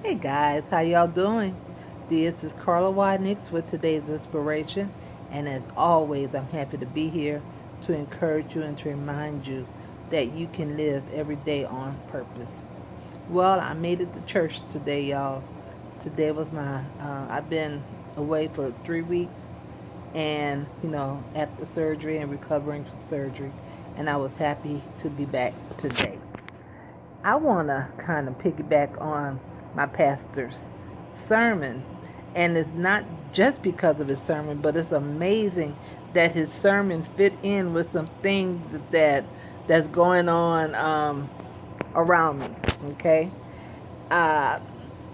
Hey guys, how y'all doing? This is Carla Wadnix with today's inspiration, and as always, I'm happy to be here to encourage you and to remind you that you can live every day on purpose. Well, I made it to church today, y'all. Today was I've been away for 3 weeks, and after surgery and recovering from surgery, and I was happy to be back today. I want to kind of piggyback on my pastor's sermon. And it's not just because of his sermon, but it's amazing that his sermon fit in with some things that's going on around me. Okay, uh,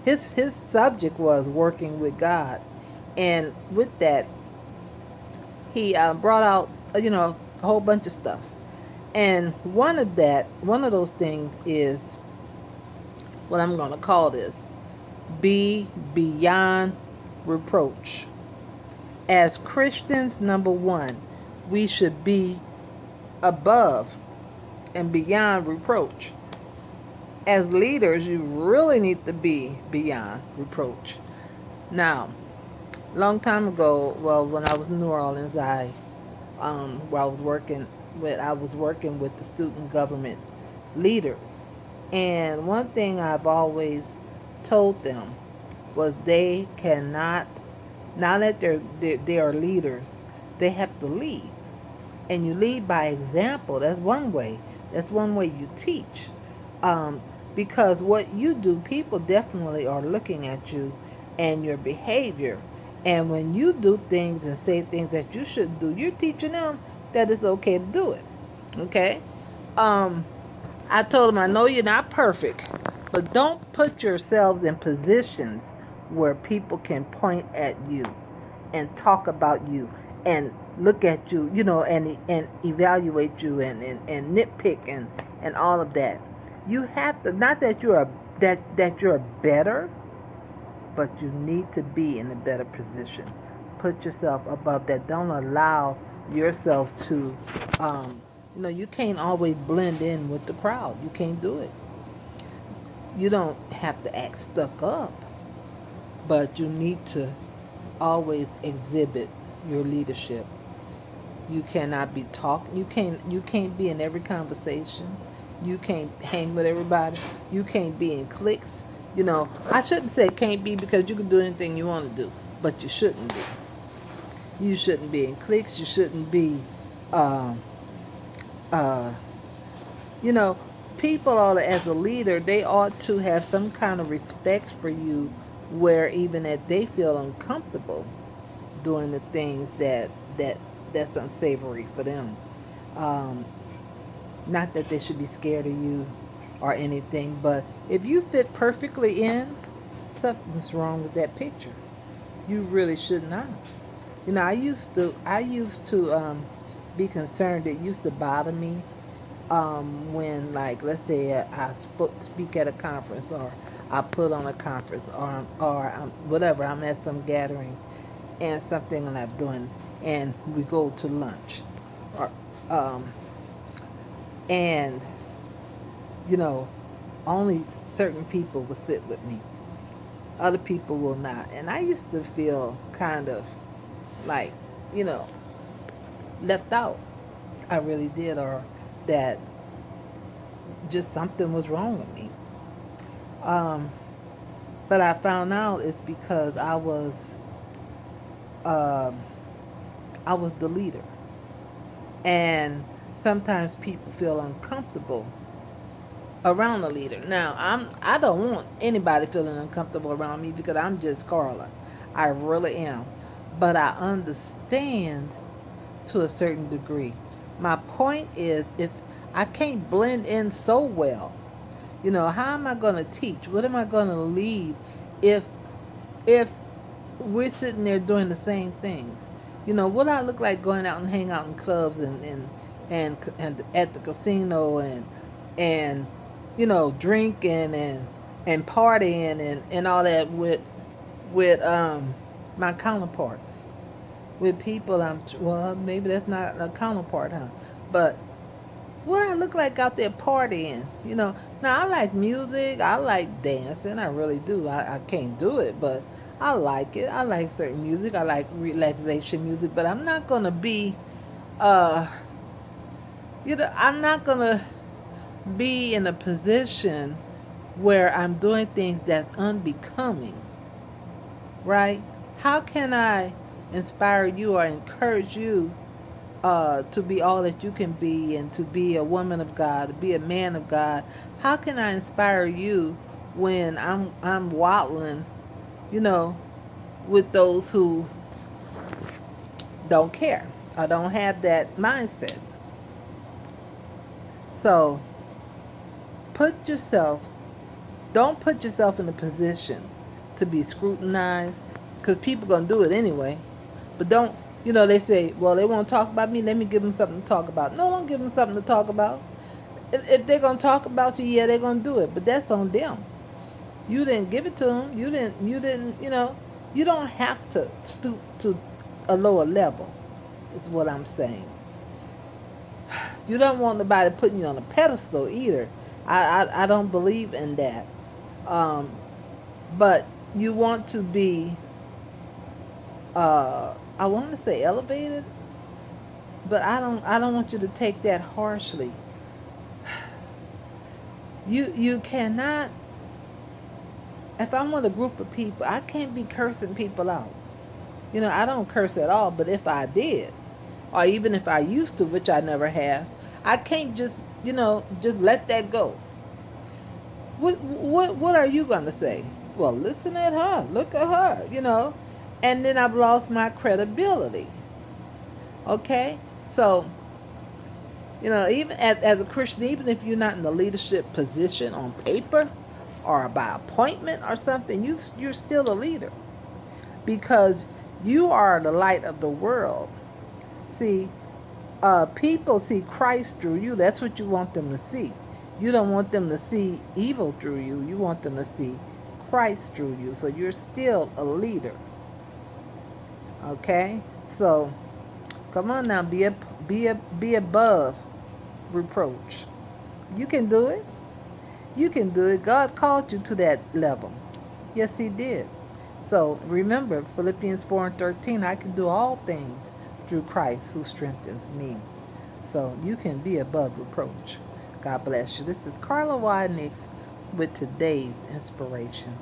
his subject was working with God, and with that, he brought out a whole bunch of stuff. And one of those things is what I'm going to call this: be beyond reproach. As Christians, number one, we should be above and beyond reproach. As leaders, you really need to be beyond reproach. Now, long time ago, well, when I was in New Orleans, where I was working with the student government leaders, and one thing I've always told them was they cannot, now that they are leaders, they have to lead, and you lead by example. That's one way. That's one way you teach, um, because what you do, people definitely are looking at you and your behavior. And when you do things and say things that you shouldn't do, you're teaching them that it's okay to do it. Okay. Um, I told them, I know you're not perfect, but don't put yourselves in positions where people can point at you and talk about you and look at you, and evaluate you and nitpick and all of that. You have to, not that you're better, but you need to be in a better position. Put yourself above that. Don't allow yourself to you can't always blend in with the crowd. You can't do it. You don't have to act stuck up, but you need to always exhibit your leadership. You cannot be talking. You can't be in every conversation. You can't hang with everybody. You can't be in cliques. I shouldn't say can't be, because you can do anything you want to do, but you shouldn't be. You shouldn't be in cliques. You shouldn't be uh, uh, you know, people ought to, as a leader, they ought to have some kind of respect for you, where even if they feel uncomfortable doing the things that that's unsavory for them. Um, Not that they should be scared of you or anything, but if you fit perfectly in, something's wrong with that picture. You really should not. I used to be concerned. It used to bother me when, like, let's say speak at a conference, or I put on a conference, or whatever. I'm at some gathering and something and I'm doing, and we go to lunch, or um, and you know, only certain people will sit with me. Other people will not, and I used to feel kind of like, you know, left out. I really did, or that just something was wrong with me. Um, but I found out it's because um, I was the leader, and sometimes people feel uncomfortable around a leader. Now, I don't want anybody feeling uncomfortable around me, because I'm just Carla. I really am. But I understand to a certain degree. My point is, if I can't blend in so well, how am I going to teach? What am I going to lead if if we're sitting there doing the same things? What I look like going out and hang out in clubs and at the casino, and drinking and partying and all that with my counterparts, with people well, maybe that's not a counterpart, huh? But what I look like out there partying, Now, I like music. I like dancing. I really do. I can't do it, but I like it. I like certain music. I like relaxation music, but I'm not going to be, uh, I'm not going to be in a position where I'm doing things that's unbecoming, right? How can I inspire you or encourage you to be all that you can be and to be a woman of God, to be a man of God? How can I inspire you when I'm waddling, you know, with those who don't care or don't have that mindset? So put yourself, don't put yourself in a position to be scrutinized, because people gonna do it anyway. But don't, they say, well, they want to talk about me. Let me give them something to talk about. No, don't give them something to talk about. If they're gonna talk about you, yeah, they're gonna do it. But that's on them. You didn't give it to them. You didn't. You didn't. You don't have to stoop to a lower level. Is what I'm saying. You don't want nobody putting you on a pedestal either. I don't believe in that. Um, but you want to be. I want to say elevated, but I don't want you to take that harshly. You cannot. If I'm with a group of people, I can't be cursing people out. I don't curse at all, but if I did, or even if I used to, which I never have, I can't just let that go. What are you gonna say? Well, listen at her. Look at her. And then I've lost my credibility. Okay? So, even as a Christian, even if you're not in the leadership position on paper or by appointment or something, you're still a leader, because you are the light of the world. See, people see Christ through you. That's what you want them to see. You don't want them to see evil through you. You want them to see Christ through you. So you're still a leader. Okay? So come on now, be above reproach. You can do it. You can do it. God called you to that level. Yes, He did. So remember, Philippians 4:13, I can do all things through Christ who strengthens me. So you can be above reproach. God bless you. This is Carla Widenix with today's inspiration.